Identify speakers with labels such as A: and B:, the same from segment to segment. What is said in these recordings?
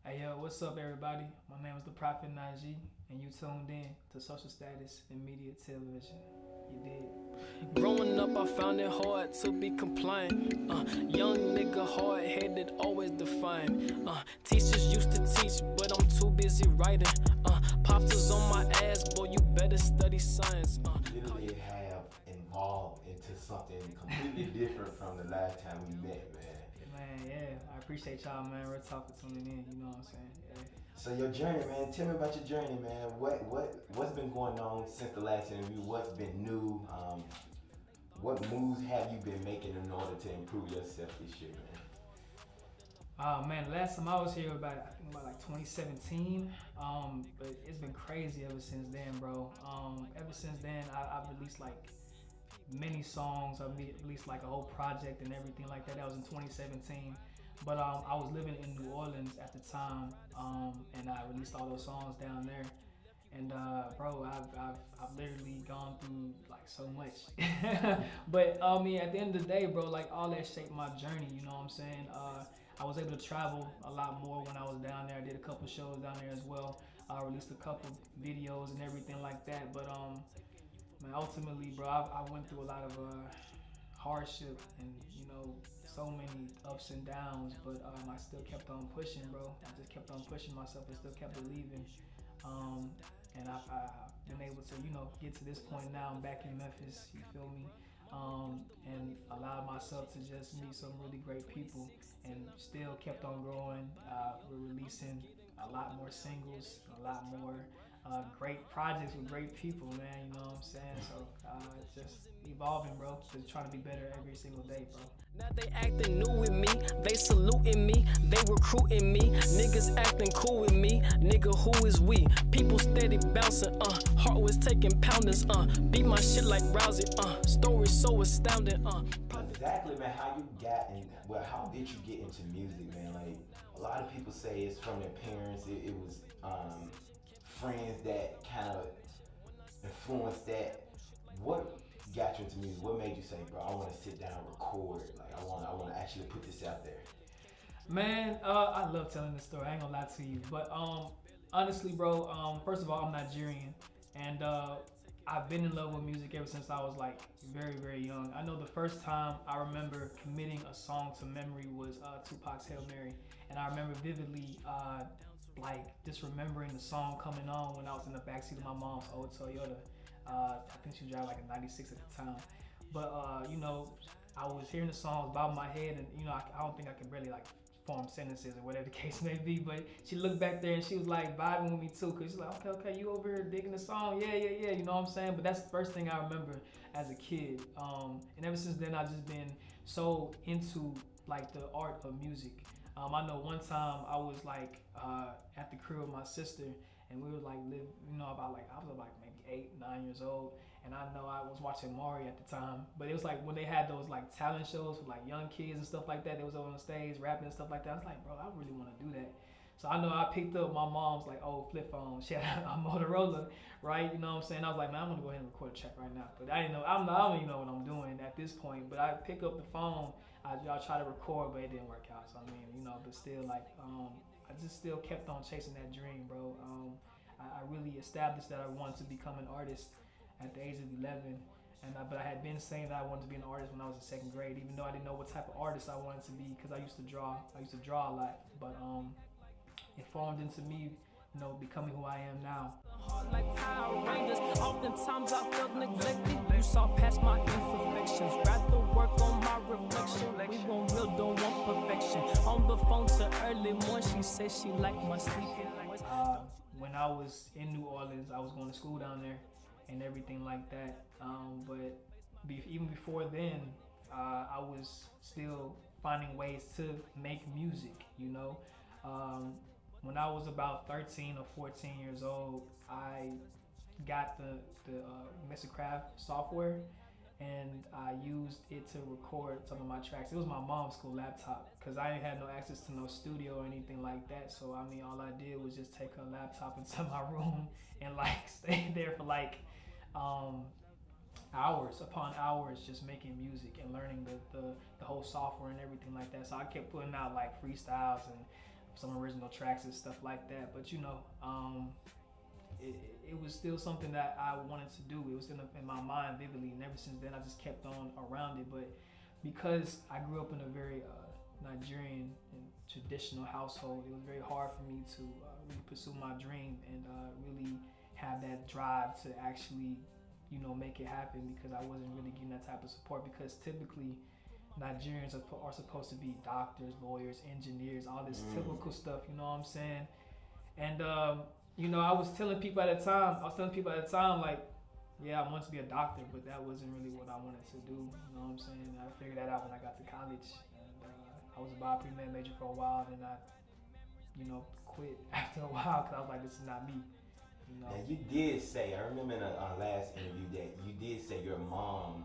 A: Hey yo, what's up everybody? My name is the Prophet Najee, and you tuned in to Social Status and Media Television. You did.
B: Growing up, I found it hard to be compliant. Young nigga, hard-headed, always defiant. Teachers used to teach, but I'm too busy writing. Pops is on my ass, boy, you better study science.
C: Literally have evolved into something completely different from the last time we met, man.
A: Man, yeah, I appreciate y'all, man. Real talk for tuning in. You know what I'm saying? Yeah.
C: So your journey, man. Tell me about your journey, man. What's been going on since the last interview? What's been new? What moves have you been making in order to improve yourself this year, man?
A: Oh man, the last time I was here I think about like 2017. But it's been crazy ever since then, bro. Ever since then, I've released like many songs. I've released like a whole project and everything like that. That was in 2017. But I was living in New Orleans at the time, and I released all those songs down there. And bro, I've literally gone through like so much. But I mean, at the end of the day, bro, like all that shaped my journey. You know what I'm saying? I was able to travel a lot more when I was down there. I did a couple shows down there as well. I released a couple videos and everything like that. But man, ultimately, bro, I went through a lot of hardship and so many ups and downs. But I still kept on pushing, bro. I just kept on pushing myself and still kept believing. And I've been able to, get to this point now. I'm back in Memphis, you feel me? And allowed myself to just meet some really great people and still kept on growing. We're releasing a lot more singles, a lot more great projects with great people, man, you know what I'm saying? So just evolving, bro, just trying to be better every single day, bro.
B: Now they acting new with me, they saluting me, they recruiting me. Niggas acting cool with me, nigga, who is we? People steady bouncing, heart was taking pounders, beat my shit like Rousey, story so astounding,
C: Exactly, man. How you got in? Well, how did you get into music, man? Like a lot of people say it's from their parents. It was friends that kind of influenced that. What got you into music? What made you say, bro, I want to sit down and record? Like I want to actually put this out there.
A: Man, I love telling this story. I ain't gonna lie to you, but honestly, bro, first of all, I'm Nigerian, and I've been in love with music ever since I was like very, very young. I know the first time I remember committing a song to memory was Tupac's Hail Mary, and I remember vividly like just remembering the song coming on when I was in the backseat of my mom's old Toyota. I think she was driving like a 96 at the time. But I was hearing the song, it was bobbing my head, and I don't think I could really like form sentences or whatever the case may be. But she looked back there and she was like vibing with me too, cause she's like, okay, you over here digging the song, yeah, you know what I'm saying? But that's the first thing I remember as a kid. And ever since then, I've just been so into like the art of music. I know one time I was like at the crib with my sister, and we would like live, I was like maybe 8, 9 years old, and I know I was watching Maury at the time, but it was like when they had those like talent shows for like young kids and stuff like that. They was on stage rapping and stuff like that. I was like, bro, I really want to do that. So I know I picked up my mom's like old flip phone. She had a Motorola, right? You know what I'm saying? I was like, man, I'm gonna go ahead and record a track right now. But I didn't know, I don't even know what I'm doing at this point. But I pick up the phone, I try to record, but it didn't work out. So I mean, but still like, I just still kept on chasing that dream, bro. I really established that I wanted to become an artist at the age of 11. But I had been saying that I wanted to be an artist when I was in second grade, even though I didn't know what type of artist I wanted to be, because I used to draw. I used to draw a lot, but it formed into me, becoming who I am now.
B: Like Power Rangers, oftentimes I felt neglected. You saw past my imperfections, rather work on my reflection. We want real, don't want perfection. On the phone to early morning, she said she liked my sleeping voice.
A: When I was in New Orleans, I was going to school down there and everything like that. But even before then, I was still finding ways to make music, When I was about 13 or 14 years old, I got the Craft software, and I used it to record some of my tracks. It was my mom's school laptop, because I didn't have no access to no studio or anything like that. So I mean, all I did was just take her laptop into my room and like stay there for like hours upon hours just making music and learning the whole software and everything like that. So I kept putting out like freestyles and some original tracks and stuff like that. But it was still something that I wanted to do. It was in my mind vividly, and ever since then I just kept on around it. But because I grew up in a very Nigerian and traditional household, it was very hard for me to really pursue my dream and really have that drive to actually, make it happen, because I wasn't really getting that type of support. Because typically Nigerians are supposed to be doctors, lawyers, engineers, all this typical stuff, you know what I'm saying? And I was telling people at the time, like, yeah, I wanted to be a doctor, but that wasn't really what I wanted to do, you know what I'm saying? I figured that out when I got to college, and I was a bio pre-med major for a while, and I, quit after a while, because I was like, this is not me.
C: Now you did say, I remember in our last interview that you did say your mom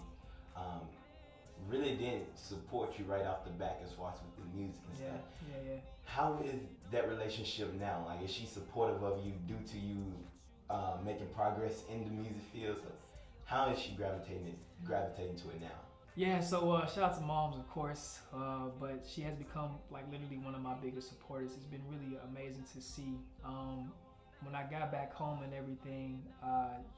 C: really didn't support you right off the bat as far as with the music and stuff.
A: Yeah.
C: How is that relationship now? Like, is she supportive of you due to you making progress in the music field? So how is she gravitating to it now?
A: Yeah, so shout out to moms, of course, but she has become like literally one of my biggest supporters. It's been really amazing to see. When I got back home and everything,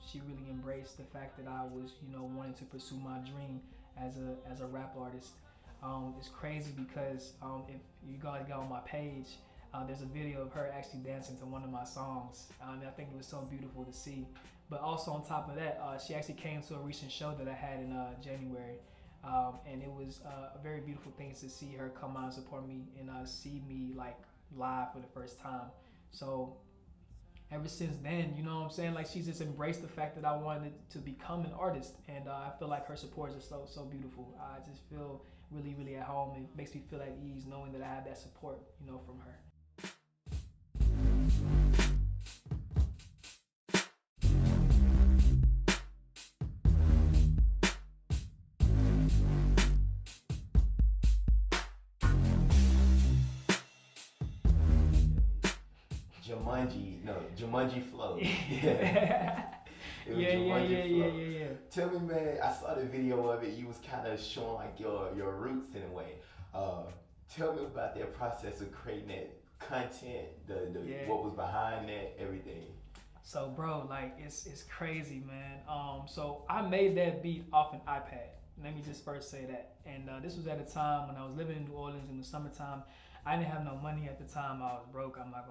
A: she really embraced the fact that I was, wanting to pursue my dream as a rap artist. It's crazy because if you guys go on my page, there's a video of her actually dancing to one of my songs. And I think it was so beautiful to see. But also on top of that, she actually came to a recent show that I had in January. And it was a very beautiful thing to see her come out and support me and see me like live for the first time. So ever since then, you know what I'm saying? Like, she's just embraced the fact that I wanted to become an artist, and I feel like her support is so beautiful. I just feel really, really at home. It makes me feel at ease knowing that I have that support, from her.
C: Jumanji Flow.
A: Yeah. Yeah.
C: Tell me, man, I saw the video of it. You was kind of showing like your roots in a way. Tell me about that process of creating that content, what was behind that, everything.
A: So, bro, like it's crazy, man. So I made that beat off an iPad. Let me just first say that. And this was at a time when I was living in New Orleans in the summertime. I didn't have no money at the time. I was broke. I'm not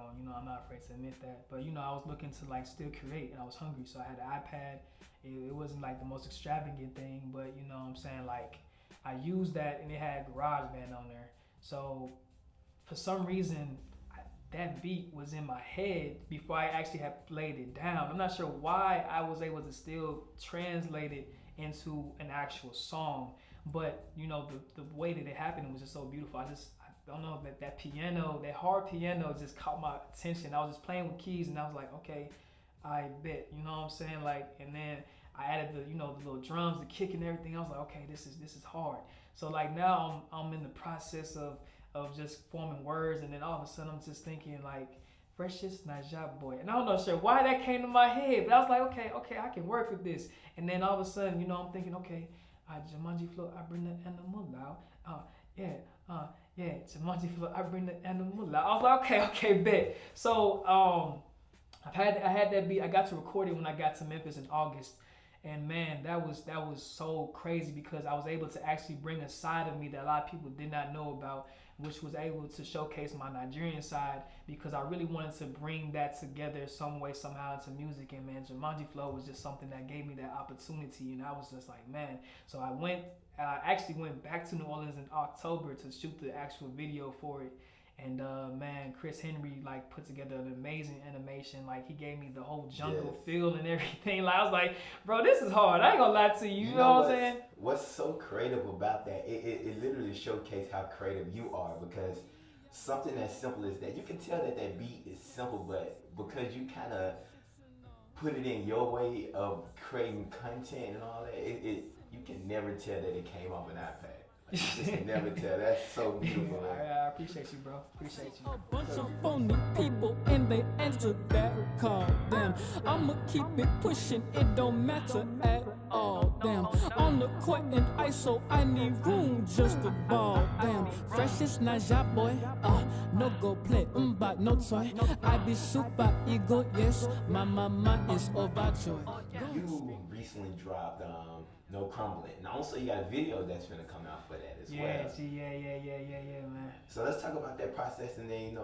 A: afraid to admit that. But I was looking to like still create, and I was hungry. So I had an iPad. It wasn't like the most extravagant thing, but you know what I'm saying? Like, I used that, and it had GarageBand on there. So for some reason, that beat was in my head before I actually had laid it down. I'm not sure why I was able to still translate it into an actual song, but the way that it happened was just so beautiful. I don't know, that piano, that hard piano just caught my attention. I was just playing with keys, and I was like, okay, I bet, you know what I'm saying? Like, and then I added the little drums, the kick and everything. I was like, okay, this is hard. So like now I'm in the process of just forming words, and then all of a sudden I'm just thinking like, Freshest Najee boy. And I don't know sure why that came to my head, but I was like, okay, I can work with this. And then all of a sudden, I'm thinking, okay, Jumanji Flow, I bring the animal out. Yeah, Jumanji Flow, I bring the animal out. I was like, okay, bet. So I had that beat. I got to record it when I got to Memphis in August. And man, that was so crazy, because I was able to actually bring a side of me that a lot of people did not know about, which was able to showcase my Nigerian side, because I really wanted to bring that together some way, somehow into music. And man, Jumanji Flow was just something that gave me that opportunity, and I was just like, man. So I actually went back to New Orleans in October to shoot the actual video for it. And man, Chris Henry like put together an amazing animation. Like, he gave me the whole jungle feel and everything. Like, I was like, bro, this is hard. I ain't gonna lie to you. You know what I'm saying?
C: What's so creative about that? It literally showcased how creative you are, because something as simple as that, you can tell that beat is simple, but because you kind of put it in your way of creating content and all that, you can never tell that it came off an iPad. You just can never tell. That's so beautiful.
A: I appreciate you, bro. Appreciate you.
B: A bunch of phony people and they answer that call. Damn, I'ma keep it pushing. It don't matter at all. damn. On the court in ISO, I need room just to ball, damn. Freshest Najee boy, no go play, but no toy. I be super ego, yes, my mama is overjoyed.
C: You recently dropped No Crumbling. And also you got a video that's gonna come out for that as well.
A: Yeah, man.
C: So let's talk about that process, and then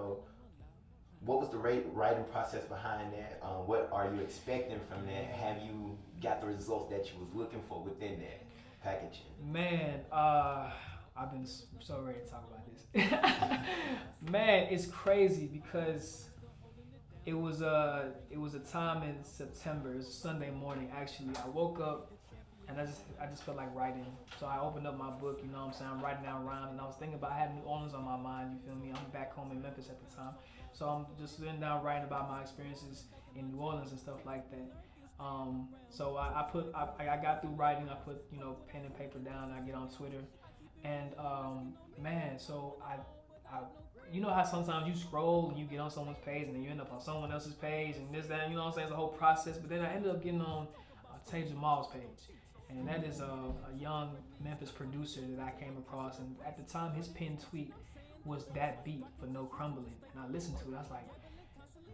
C: what was the writing process behind that? What are you expecting from that? Have you got the results that you was looking for within that packaging?
A: Man, I've been so ready to talk about this. Man, it's crazy because it was a time in September. It was a Sunday morning actually. I woke up and I just felt like writing. So I opened up my book, you know what I'm saying? I'm writing down rhymes, and I was thinking about, I had New Orleans on my mind, you feel me? I'm back home in Memphis at the time. So I'm just sitting down writing about my experiences in New Orleans and stuff like that. So I got through writing, I put, pen and paper down, I get on Twitter. And man, so I you know how sometimes you scroll and you get on someone's page and then you end up on someone else's page and this, that, you know what I'm saying? It's a whole process. But then I ended up getting on Tay Jamal's page. And that is a young Memphis producer that I came across. And at the time, his pinned tweet was that beat for No Crumbling. And I listened to it. I was like,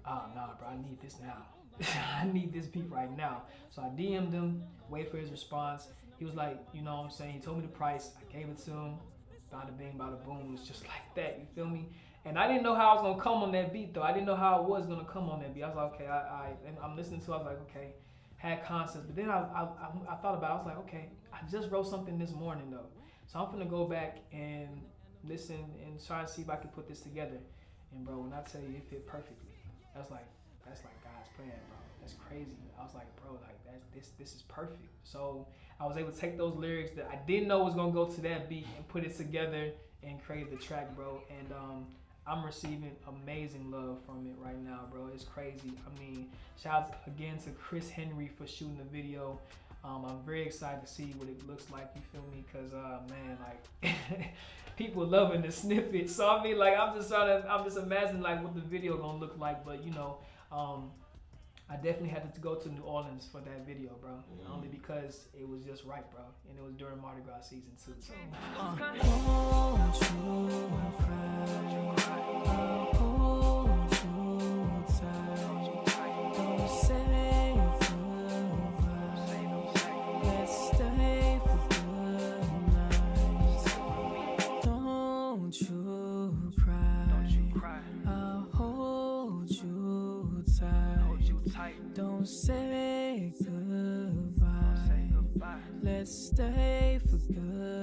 A: oh, nah, bro, I need this now. I need this beat right now. So I DM'd him, wait for his response. He was like, you know what I'm saying? He told me the price. I gave it to him. Bada bing, bada boom. It was just like that. You feel me? And I didn't know how I was going to come on that beat, though. I didn't know how I was going to come on that beat. I was like, okay, I'm listening to it. I was like, okay. Had concepts, but then I thought about it. I was like, okay, I just wrote something this morning though, so I'm gonna go back and listen and try to see if I can put this together. And bro, when I tell you it fit perfectly, that's like God's plan, bro. That's crazy. I was like, bro, like this is perfect. So I was able to take those lyrics that I didn't know was gonna go to that beat and put it together and create the track, bro. And I'm receiving amazing love from it right now, bro. It's crazy. I mean, shout out again to Chris Henry for shooting the video. I'm very excited to see what it looks like, you feel me? Cause man, like people loving the snippet. So I mean, like I'm just imagining like what the video gonna look like. But I definitely had to go to New Orleans for that video, bro. Only because it was just right, bro. And it was during Mardi Gras season too. So.
B: Don't say goodbye. Let's stay for good.